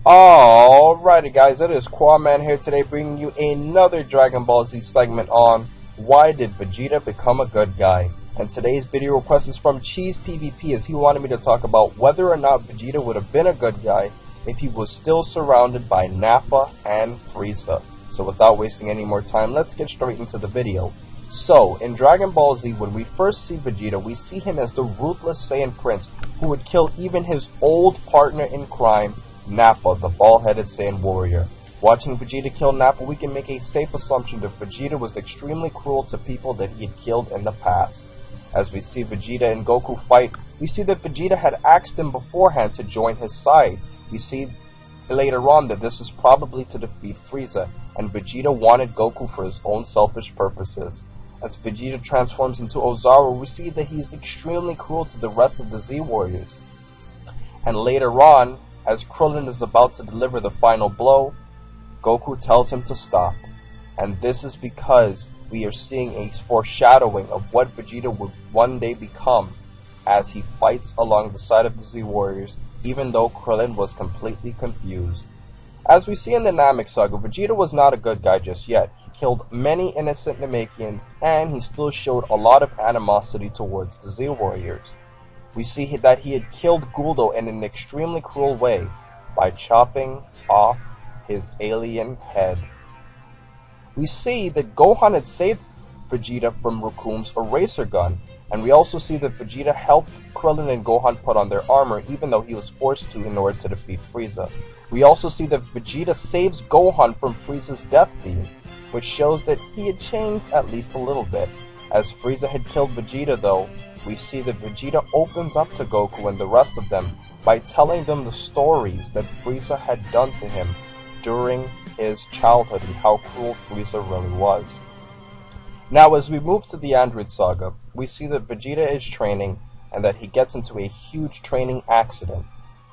Alrighty guys, it is Quaman here today bringing you another Dragon Ball Z segment on Why Did Vegeta Become a Good Guy? And today's video request is from Cheese PvP, as he wanted me to talk about whether or not Vegeta would have been a good guy if he was still surrounded by Nappa and Frieza. So without wasting any more time, let's get straight into the video. So, in Dragon Ball Z, when we first see Vegeta, we see him as the ruthless Saiyan Prince who would kill even his old partner in crime, Nappa, the bald-headed Saiyan warrior. Watching Vegeta kill Nappa, we can make a safe assumption that Vegeta was extremely cruel to people that he had killed in the past. As we see Vegeta and Goku fight, we see that Vegeta had asked him beforehand to join his side. We see later on that this was probably to defeat Frieza, and Vegeta wanted Goku for his own selfish purposes. As Vegeta transforms into Ozaru, we see that he is extremely cruel to the rest of the Z Warriors. And later on, as Krillin is about to deliver the final blow, Goku tells him to stop. And this is because we are seeing a foreshadowing of what Vegeta would one day become as he fights along the side of the Z Warriors, even though Krillin was completely confused. As we see in the Namek Saga, Vegeta was not a good guy just yet. He killed many innocent Namekians, and he still showed a lot of animosity towards the Z Warriors. We see that he had killed Guldo in an extremely cruel way by chopping off his alien head. We see that Gohan had saved Vegeta from Raccoon's eraser gun, and we also see that Vegeta helped Krillin and Gohan put on their armor even though he was forced to in order to defeat Frieza. We also see that Vegeta saves Gohan from Frieza's death beam, which shows that he had changed at least a little bit. As Frieza had killed Vegeta though, we see that Vegeta opens up to Goku and the rest of them by telling them the stories that Frieza had done to him during his childhood and how cruel Frieza really was. Now as we move to the Android Saga, we see that Vegeta is training and that he gets into a huge training accident.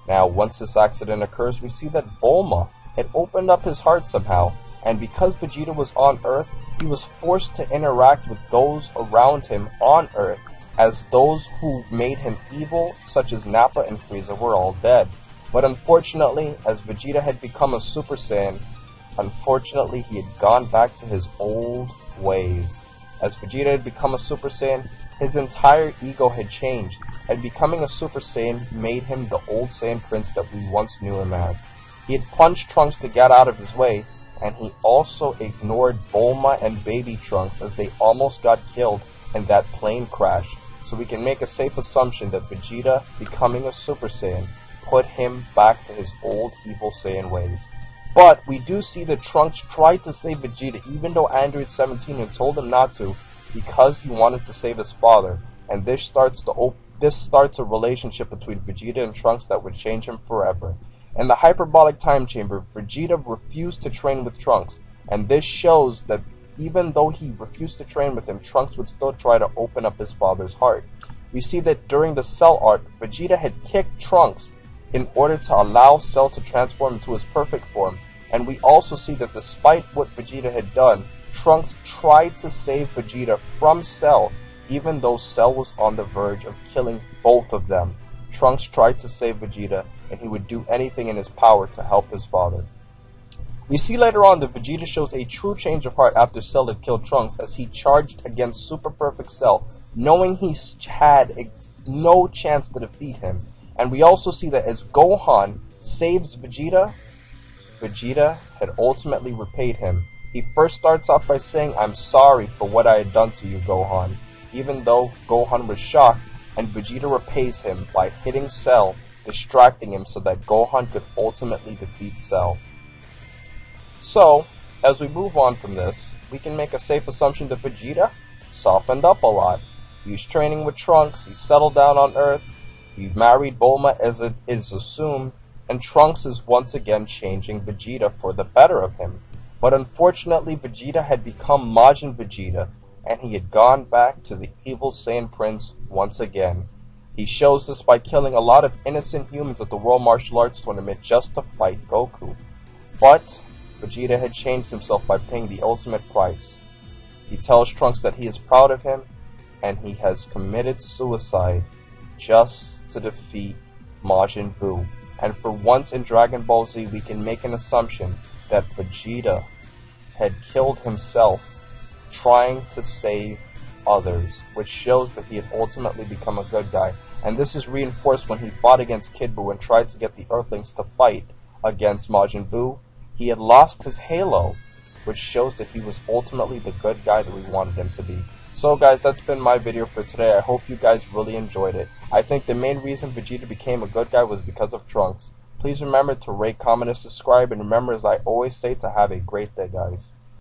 Now once this accident occurs, we see that Bulma had opened up his heart somehow, and because Vegeta was on Earth, he was forced to interact with those around him on Earth, as those who made him evil, such as Nappa and Frieza, were all dead. But unfortunately, as Vegeta had become a Super Saiyan, unfortunately he had gone back to his old ways. As Vegeta had become a Super Saiyan, his entire ego had changed, and becoming a Super Saiyan made him the old Saiyan Prince that we once knew him as. He had punched Trunks to get out of his way, and he also ignored Bulma and Baby Trunks as they almost got killed in that plane crash. So we can make a safe assumption that Vegeta becoming a Super Saiyan put him back to his old evil Saiyan ways. But we do see that Trunks tried to save Vegeta even though Android 17 had told him not to, because he wanted to save his father, and this starts a relationship between Vegeta and Trunks that would change him forever. In the Hyperbolic Time Chamber, Vegeta refused to train with Trunks, and this shows that even though he refused to train with him, Trunks would still try to open up his father's heart. We see that during the Cell arc, Vegeta had kicked Trunks in order to allow Cell to transform into his perfect form, and we also see that despite what Vegeta had done, Trunks tried to save Vegeta from Cell, even though Cell was on the verge of killing both of them. Trunks tried to save Vegeta, and he would do anything in his power to help his father. We see later on that Vegeta shows a true change of heart after Cell had killed Trunks, as he charged against Super Perfect Cell, knowing he had no chance to defeat him. And we also see that as Gohan saves Vegeta, Vegeta had ultimately repaid him. He first starts off by saying, "I'm sorry for what I had done to you, Gohan," even though Gohan was shocked, and Vegeta repays him by hitting Cell, distracting him so that Gohan could ultimately defeat Cell. So, as we move on from this, we can make a safe assumption that Vegeta softened up a lot. He was training with Trunks, he settled down on Earth, he married Bulma as it is assumed, and Trunks is once again changing Vegeta for the better of him. But unfortunately, Vegeta had become Majin Vegeta, and he had gone back to the evil Saiyan Prince once again. He shows this by killing a lot of innocent humans at the World Martial Arts Tournament just to fight Goku. But Vegeta had changed himself by paying the ultimate price. He tells Trunks that he is proud of him, and he has committed suicide just to defeat Majin Buu And for once in Dragon Ball Z, we can make an assumption that Vegeta had killed himself trying to save others, which shows that he had ultimately become a good guy. And this is reinforced when he fought against Kid Buu and tried to get the Earthlings to fight against Majin Buu. He had lost his halo, which shows that he was ultimately the good guy that we wanted him to be. So guys, that's been my video for today. I hope you guys really enjoyed it. I think the main reason Vegeta became a good guy was because of Trunks. Please remember to rate, comment, and subscribe, and remember, as I always say, to have a great day, guys.